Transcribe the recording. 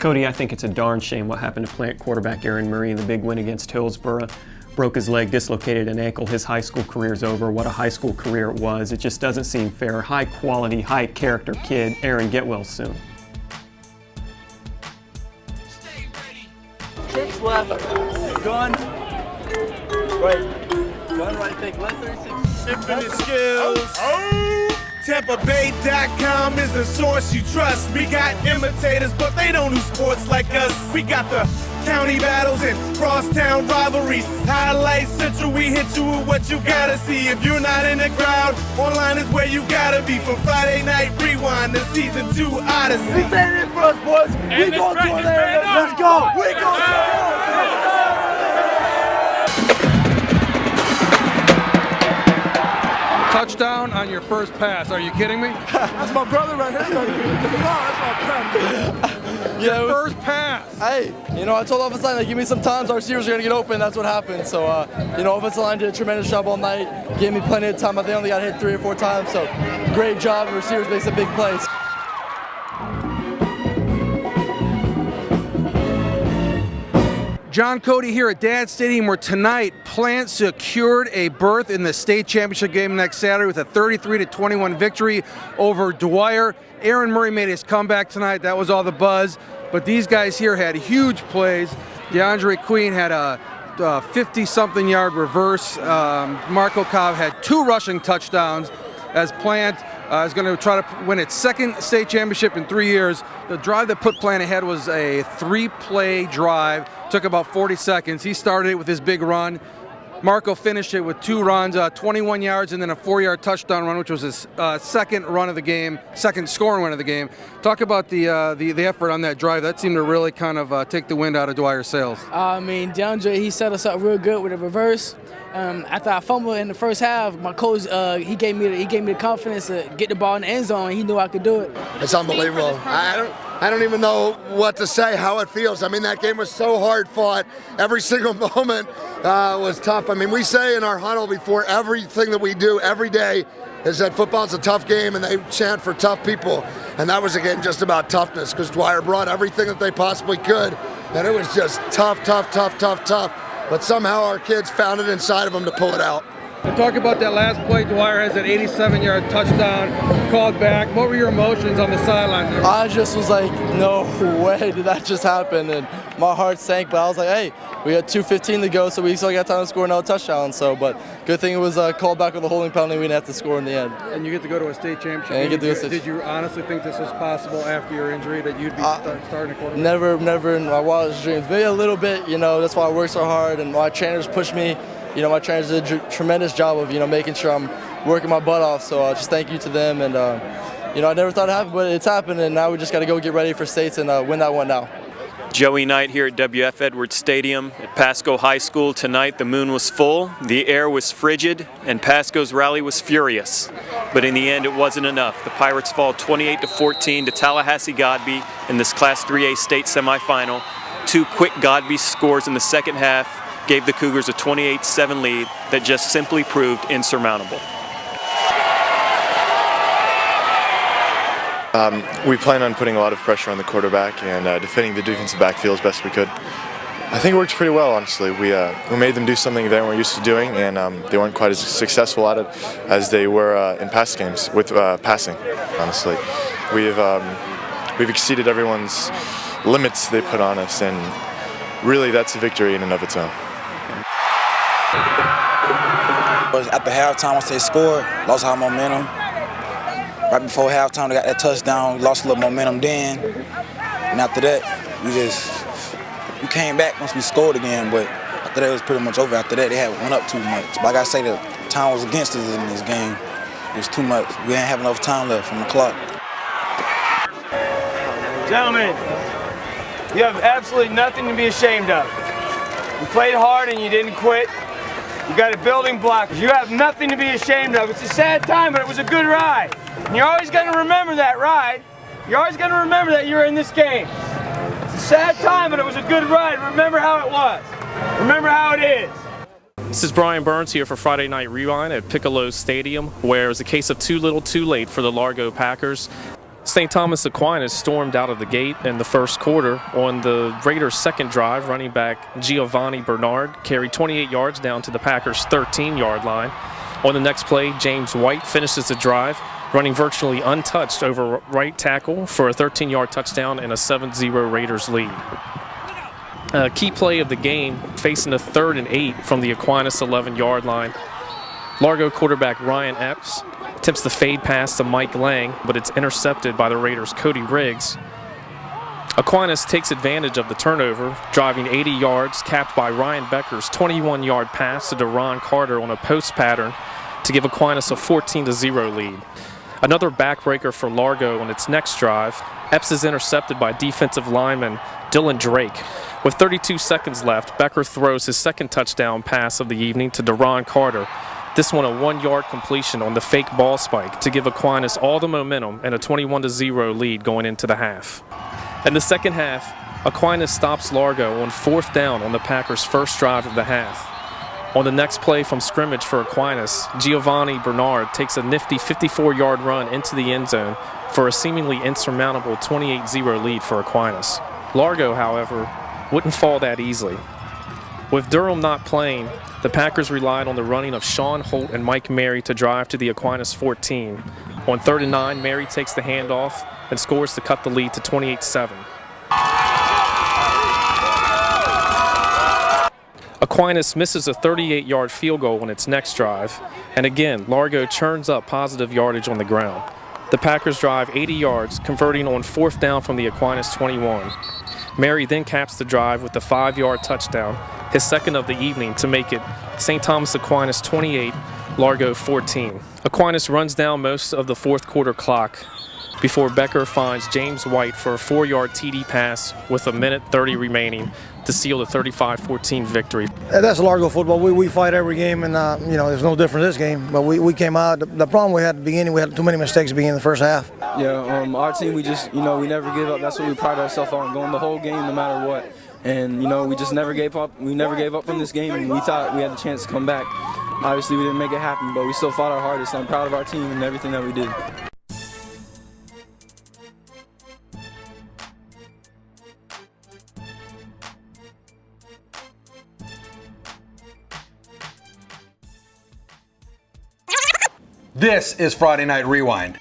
Cody, I think it's a darn shame what happened to Plant quarterback Aaron Murray in the big win against Hillsborough. Broke his leg, dislocated an ankle. His high school career's over. What a high school career it was. It just doesn't seem fair. High quality, high character kid. Aaron, get well soon. Kicks left, gun right, gun right, fake left 36. Infinite skills. TampaBay.com is the source you trust. We got imitators, but they don't do sports like us. We got the county battles and crosstown rivalries. Highlight Central, we hit you with what you gotta see. If you're not in the crowd, online is where you gotta be. From Friday Night Rewind to Season 2 Odyssey. We saying it for us, boys. We going to it there. Let's go. We going to Touchdown on your first pass. Are you kidding me? That's my brother right here. No, that's my friend. Your first pass. Hey, I told offensive line, give me some time. Our receivers are going to get open. That's what happened. So, offensive line did a tremendous job all night. Gave me plenty of time. I think I only got hit 3 or 4 times. So, great job. The receivers made some big plays. John Cody here at Dad Stadium, where tonight Plant secured a berth in the state championship game next Saturday with a 33-21 victory over Dwyer. Aaron Murray made his comeback tonight. That was all the buzz. But these guys here had huge plays. DeAndre Queen had a 50-something yard reverse. Marco Cobb had 2 rushing touchdowns as Plant is going to try to win its second state championship in 3 years. The drive that put Plant ahead was a 3-play drive. Took about 40 seconds. He started it with his big run. Marco finished it with 2 runs, 21 yards, and then a 4-yard touchdown run, which was his second run of the game, second scoring run of the game. Talk about the effort on that drive. That seemed to really kind of take the wind out of Dwyer's sails. DeAndre, he set us up real good with a reverse. After I fumbled in the first half, my coach he gave me the confidence to get the ball in the end zone, and he knew I could do it. It's unbelievable. I don't even know what to say, how it feels. I mean, that game was so hard fought. Every single moment was tough. I mean, we say in our huddle before everything that we do every day is that football's a tough game, and they chant for tough people. And that was, again, just about toughness, because Dwyer brought everything that they possibly could, and it was just tough. But somehow our kids found it inside of them to pull it out. And talk about that last play. Dwyer has an 87-yard touchdown called back. What were your emotions on the sideline there? I just was like, no way did that just happen, and my heart sank. But I was like, hey, we had 2:15 to go, so we still got time to score another touchdown. So, but good thing it was called back with a holding penalty. We didn't have to score in the end. And you get to go to a state championship. And Did you honestly think this was possible after your injury, that you'd be starting a quarterback? Never in my wildest dreams. Maybe a little bit. That's why I work so hard, and my trainers push me. My trainers did a tremendous job of, making sure I'm working my butt off. So just thank you to them. And, I never thought it happened, but it's happened. And now we just got to go get ready for states and win that one now. Joey Knight here at W.F. Edwards Stadium at Pasco High School tonight. The moon was full, the air was frigid, and Pasco's rally was furious. But in the end, it wasn't enough. The Pirates fall 28-14 to Tallahassee Godby in this Class 3A state semifinal. 2 quick Godby scores in the second half gave the Cougars a 28-7 lead that just simply proved insurmountable. We plan on putting a lot of pressure on the quarterback and defending the defensive backfield as best we could. I think it worked pretty well, honestly. We made them do something they weren't used to doing, and they weren't quite as successful at it as they were in past games with passing, honestly. We've exceeded everyone's limits they put on us, and really that's a victory in and of its own. After halftime, once they scored, lost our momentum. Right before halftime, they got that touchdown. We lost a little momentum then. And after that, we came back once we scored again. But after that, it was pretty much over. After that, they had went up too much. But like I say, the time was against us in this game. It was too much. We didn't have enough time left from the clock. Gentlemen, you have absolutely nothing to be ashamed of. You played hard and you didn't quit. You got a building block. You have nothing to be ashamed of. It's a sad time, but it was a good ride. And you're always going to remember that ride. You're always going to remember that you were in this game. It's a sad time, but it was a good ride. Remember how it was. Remember how it is. This is Bryan Burns here for Friday Night Rewind at Piccolo Stadium, where it was a case of too little too late for the Largo Packers. St. Thomas Aquinas stormed out of the gate in the first quarter. On the Raiders' second drive, running back Giovanni Bernard carried 28 yards down to the Packers' 13-yard line. On the next play, James White finishes the drive, running virtually untouched over right tackle for a 13-yard touchdown and a 7-0 Raiders lead. A key play of the game, facing a 3rd and 8 from the Aquinas 11-yard line. Largo quarterback Ryan Epps attempts the fade pass to Mike Lang, but it's intercepted by the Raiders' Cody Riggs. Aquinas takes advantage of the turnover, driving 80 yards, capped by Ryan Becker's 21-yard pass to Deron Carter on a post pattern to give Aquinas a 14-0 lead. Another backbreaker for Largo on its next drive. Epps is intercepted by defensive lineman Dylan Drake. With 32 seconds left, Becker throws his second touchdown pass of the evening to Deron Carter. This one a 1-yard completion on the fake ball spike to give Aquinas all the momentum and a 21-0 lead going into the half. In the second half, Aquinas stops Largo on 4th down on the Packers' first drive of the half. On the next play from scrimmage for Aquinas, Giovanni Bernard takes a nifty 54-yard run into the end zone for a seemingly insurmountable 28-0 lead for Aquinas. Largo, however, wouldn't fall that easily. With Durham not playing, the Packers relied on the running of Sean Holt and Mike Mary to drive to the Aquinas 14. On 3rd and 9, Mary takes the handoff and scores to cut the lead to 28-7. Aquinas misses a 38-yard field goal on its next drive, and again, Largo churns up positive yardage on the ground. The Packers drive 80 yards, converting on 4th down from the Aquinas 21. Mary then caps the drive with a 5-yard touchdown, his second of the evening, to make it St. Thomas Aquinas 28, Largo 14. Aquinas runs down most of the fourth quarter clock before Becker finds James White for a 4-yard TD pass with 1:30 remaining to seal the 35-14 victory. That's Largo football. We fight every game, and there's no different this game. But we came out. The problem we had at the beginning, we had too many mistakes at the beginning of the first half. Yeah, our team, we just, we never give up. That's what we pride ourselves on, going the whole game no matter what. And, we just never gave up. We never gave up from this game, and we thought we had the chance to come back. Obviously, we didn't make it happen, but we still fought our hardest. I'm proud of our team and everything that we did. This is Friday Night Rewind.